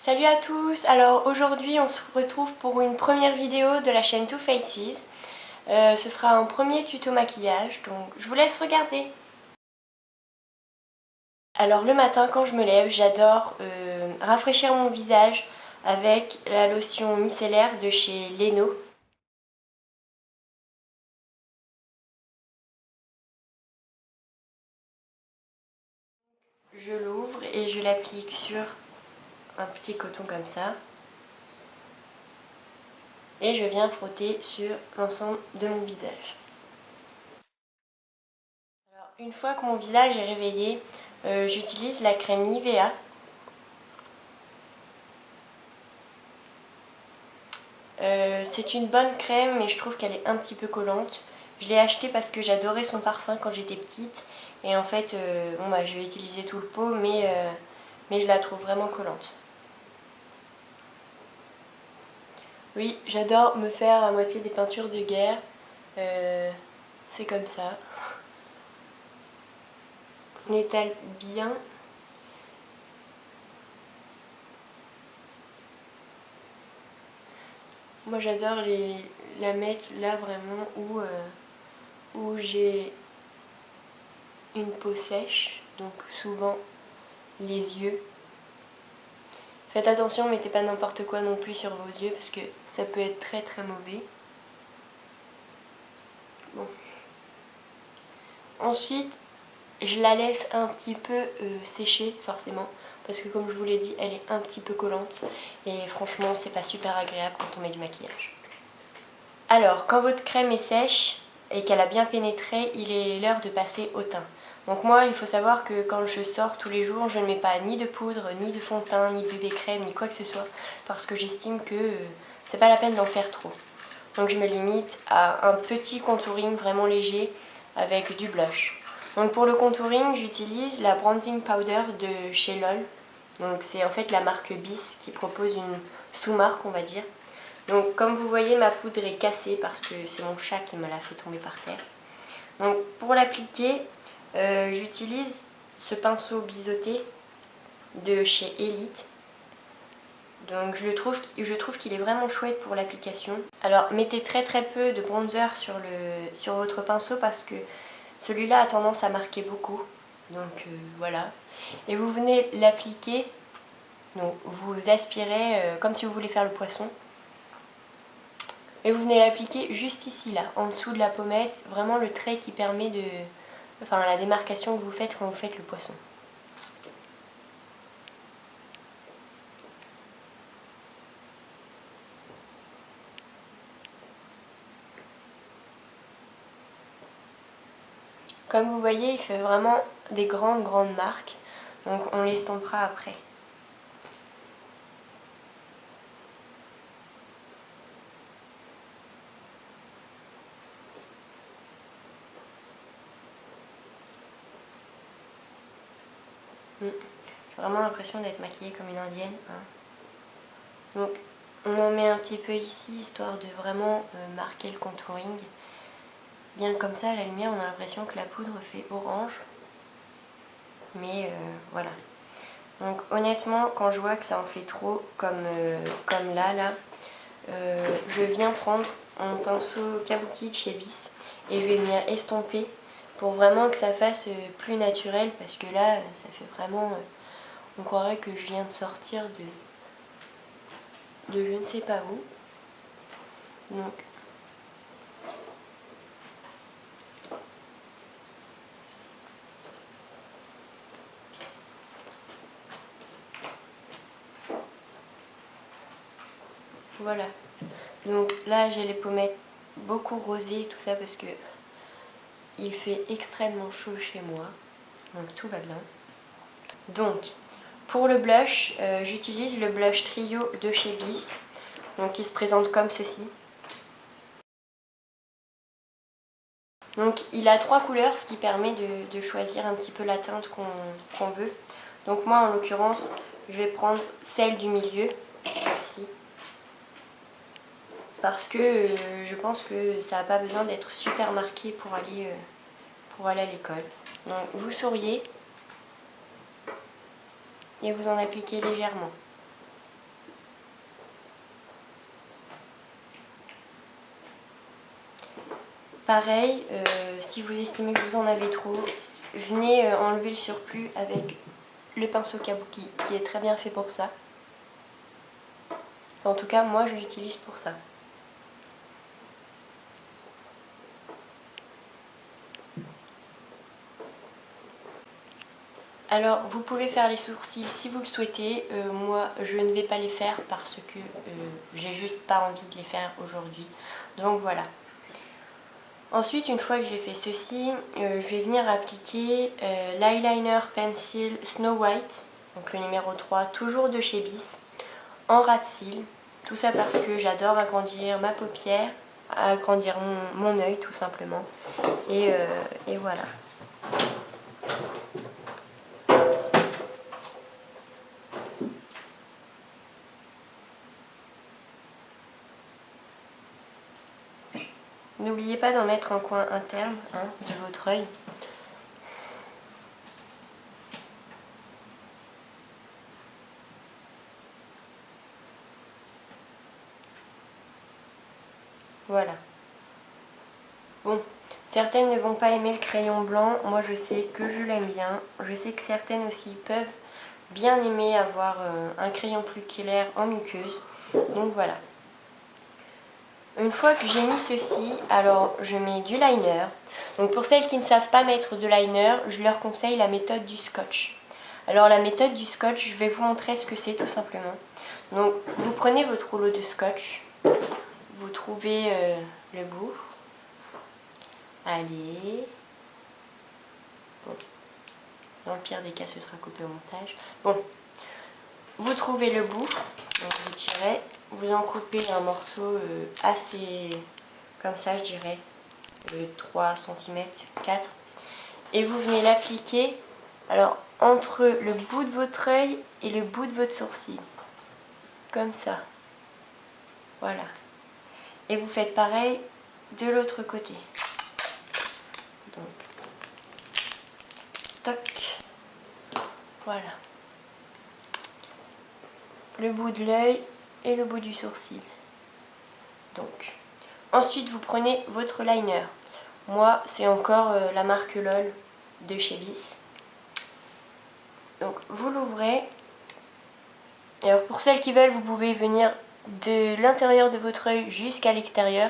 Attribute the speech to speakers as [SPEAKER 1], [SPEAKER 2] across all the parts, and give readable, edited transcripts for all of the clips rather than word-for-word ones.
[SPEAKER 1] Salut à tous, alors aujourd'hui on se retrouve pour une première vidéo de la chaîne Too Faces. Ce sera un premier tuto maquillage, donc je vous laisse regarder. Alors le matin quand je me lève, j'adore rafraîchir mon visage avec la lotion micellaire de chez Leno. Je l'ouvre et je l'applique sur un petit coton comme ça. Et je viens frotter sur l'ensemble de mon visage. Alors, une fois que mon visage est réveillé, j'utilise la crème Nivea. C'est une bonne crème mais je trouve qu'elle est un petit peu collante. Je l'ai achetée parce que j'adorais son parfum quand j'étais petite. Et en fait, je vais utiliser tout le pot mais je la trouve vraiment collante. Oui, j'adore me faire à moitié des peintures de guerre. C'est comme ça. On étale bien. Moi j'adore la mettre là vraiment où j'ai une peau sèche, donc souvent les yeux. Faites attention, mettez pas n'importe quoi non plus sur vos yeux parce que ça peut être très très mauvais. Bon. Ensuite, je la laisse un petit peu sécher forcément parce que comme je vous l'ai dit, elle est un petit peu collante et franchement, c'est pas super agréable quand on met du maquillage. Alors, quand votre crème est sèche et qu'elle a bien pénétré, il est l'heure de passer au teint. Donc moi, il faut savoir que quand je sors tous les jours, je ne mets pas ni de poudre, ni de fond de teint, ni de bébé crème, ni quoi que ce soit, parce que j'estime que c'est pas la peine d'en faire trop. Donc je me limite à un petit contouring vraiment léger avec du blush. Donc pour le contouring, j'utilise la bronzing powder de chez LOL. Donc c'est en fait la marque Bis qui propose une sous-marque, on va dire. Donc comme vous voyez, ma poudre est cassée parce que c'est mon chat qui me l'a fait tomber par terre. Donc pour l'appliquer, j'utilise ce pinceau biseauté de chez Elite. Donc je trouve qu'il est vraiment chouette pour l'application. Alors mettez très très peu de bronzer sur votre pinceau parce que celui-là a tendance à marquer beaucoup. Donc voilà. Et vous venez l'appliquer, donc vous aspirez comme si vous voulez faire le poisson. Et vous venez l'appliquer juste ici, là, en dessous de la pommette, vraiment le trait qui permet de... Enfin, la démarcation que vous faites quand vous faites le poisson. Comme vous voyez, il fait vraiment des grandes marques, donc on l'estompera après. J'ai vraiment l'impression d'être maquillée comme une indienne. Hein. Donc on en met un petit peu ici, histoire de vraiment marquer le contouring. Bien comme ça, à la lumière, on a l'impression que la poudre fait orange. Mais voilà. Donc honnêtement, quand je vois que ça en fait trop, comme là, je viens prendre un pinceau kabuki de chez Bis et je vais venir estomper pour vraiment que ça fasse plus naturel parce que là, ça fait vraiment... on croirait que je viens de sortir de je ne sais pas où. Donc... Voilà. Donc là, j'ai les pommettes beaucoup rosées, tout ça, parce que il fait extrêmement chaud chez moi. Donc tout va bien. Donc, pour le blush, j'utilise le blush trio de chez Bis. Donc qui se présente comme ceci. Donc il a 3 couleurs, ce qui permet de choisir un petit peu la teinte qu'on veut. Donc moi, en l'occurrence, je vais prendre celle du milieu, celle-ci. Parce que je pense que ça n'a pas besoin d'être super marqué pour aller à l'école. Donc vous souriez et vous en appliquez légèrement. pareil, si vous estimez que vous en avez trop, venez enlever le surplus avec le pinceau kabuki qui est très bien fait pour ça. En tout cas, moi je l'utilise pour ça. Alors, vous pouvez faire les sourcils si vous le souhaitez. Moi, je ne vais pas les faire parce que j'ai juste pas envie de les faire aujourd'hui. Donc voilà. Ensuite, une fois que j'ai fait ceci, je vais venir appliquer l'eyeliner pencil Snow White, donc le numéro 3, toujours de chez Bis, en ras de cils. Tout ça parce que j'adore agrandir ma paupière, agrandir mon œil tout simplement. Et voilà. N'oubliez pas d'en mettre un coin interne de votre œil. Voilà. Bon, certaines ne vont pas aimer le crayon blanc. Moi, je sais que je l'aime bien. Je sais que certaines aussi peuvent bien aimer avoir un crayon plus clair en muqueuse. Donc voilà. Une fois que j'ai mis ceci, alors je mets du liner. Donc pour celles qui ne savent pas mettre de liner, je leur conseille la méthode du scotch. Alors la méthode du scotch, je vais vous montrer ce que c'est tout simplement. Donc vous prenez votre rouleau de scotch, vous trouvez le bout. Allez. Bon. Dans le pire des cas, ce sera coupé au montage. Bon. Vous trouvez le bout, donc vous tirez, vous en coupez un morceau assez comme ça, je dirais 3 cm, 4, et vous venez l'appliquer alors entre le bout de votre œil et le bout de votre sourcil, comme ça, voilà, et vous faites pareil de l'autre côté, donc toc, voilà, le bout de l'œil et le bout du sourcil. Donc ensuite vous prenez votre liner. Moi c'est encore la marque LOL de chez Bis. Donc vous l'ouvrez. Alors pour celles qui veulent, vous pouvez venir de l'intérieur de votre œil jusqu'à l'extérieur.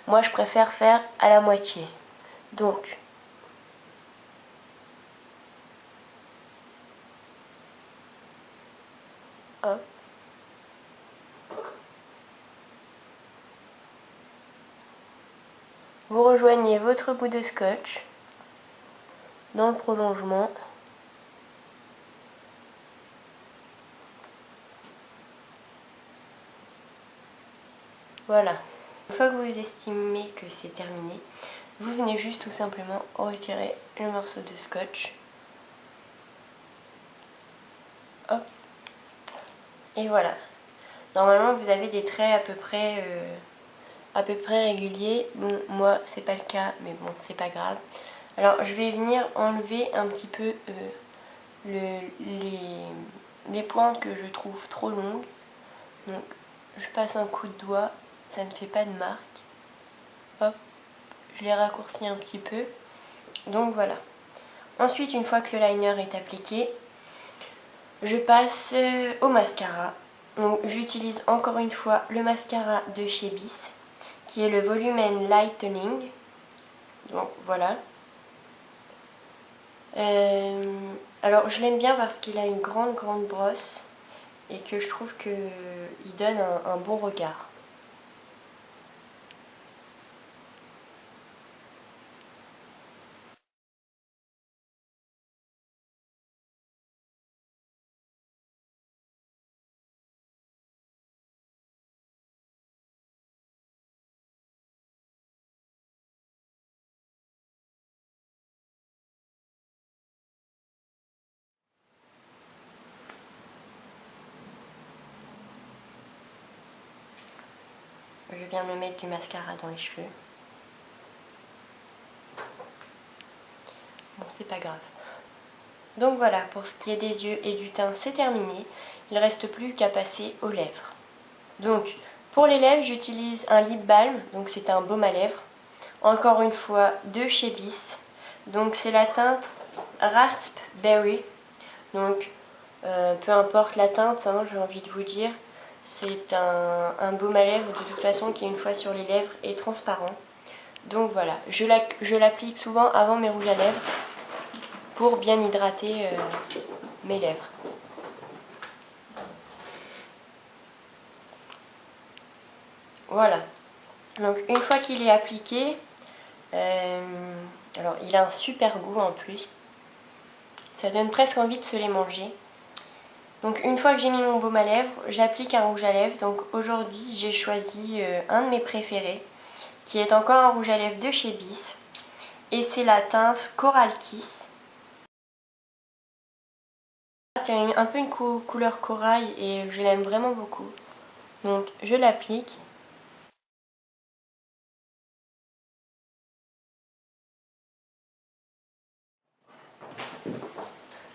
[SPEAKER 1] Moi je préfère faire à la moitié. Donc hop. Vous rejoignez votre bout de scotch dans le prolongement. Voilà. Une fois que vous estimez que c'est terminé, vous venez juste tout simplement retirer le morceau de scotch. Hop. Et voilà. Normalement vous avez des traits à peu près réguliers. Bon, moi c'est pas le cas, mais bon, c'est pas grave. Alors je vais venir enlever un petit peu les pointes que je trouve trop longues. Donc je passe un coup de doigt, ça ne fait pas de marque. Hop, je les raccourcis un petit peu. Donc voilà. Ensuite, une fois que le liner est appliqué, je passe au mascara. Donc j'utilise encore une fois le mascara de chez Bis, qui est le Volume Lightening. Donc voilà. Alors je l'aime bien parce qu'il a une grande brosse et que je trouve qu'il donne un bon regard. Je viens de me mettre du mascara dans les cheveux. Bon, c'est pas grave. Donc voilà, pour ce qui est des yeux et du teint, c'est terminé. Il ne reste plus qu'à passer aux lèvres. Donc, pour les lèvres, j'utilise un lip balm, donc c'est un baume à lèvres. encore une fois de chez Bis. Donc c'est la teinte Raspberry. Donc peu importe la teinte, hein, j'ai envie de vous dire. C'est un baume à lèvres de toute façon qui une fois sur les lèvres est transparent. Donc voilà, je l'applique souvent avant mes rouges à lèvres pour bien hydrater mes lèvres. Voilà, donc une fois qu'il est appliqué, alors il a un super goût en plus, ça donne presque envie de se les manger. Donc une fois que j'ai mis mon baume à lèvres, j'applique un rouge à lèvres. Donc aujourd'hui j'ai choisi un de mes préférés, qui est encore un rouge à lèvres de chez Bis. Et c'est la teinte Coral Kiss. C'est un peu une couleur corail et je l'aime vraiment beaucoup. Donc je l'applique.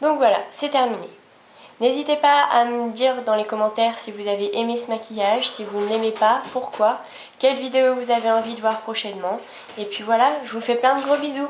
[SPEAKER 1] Donc voilà, c'est terminé. N'hésitez pas à me dire dans les commentaires si vous avez aimé ce maquillage, si vous ne l'aimez pas, pourquoi, quelle vidéo vous avez envie de voir prochainement. Et puis voilà, je vous fais plein de gros bisous.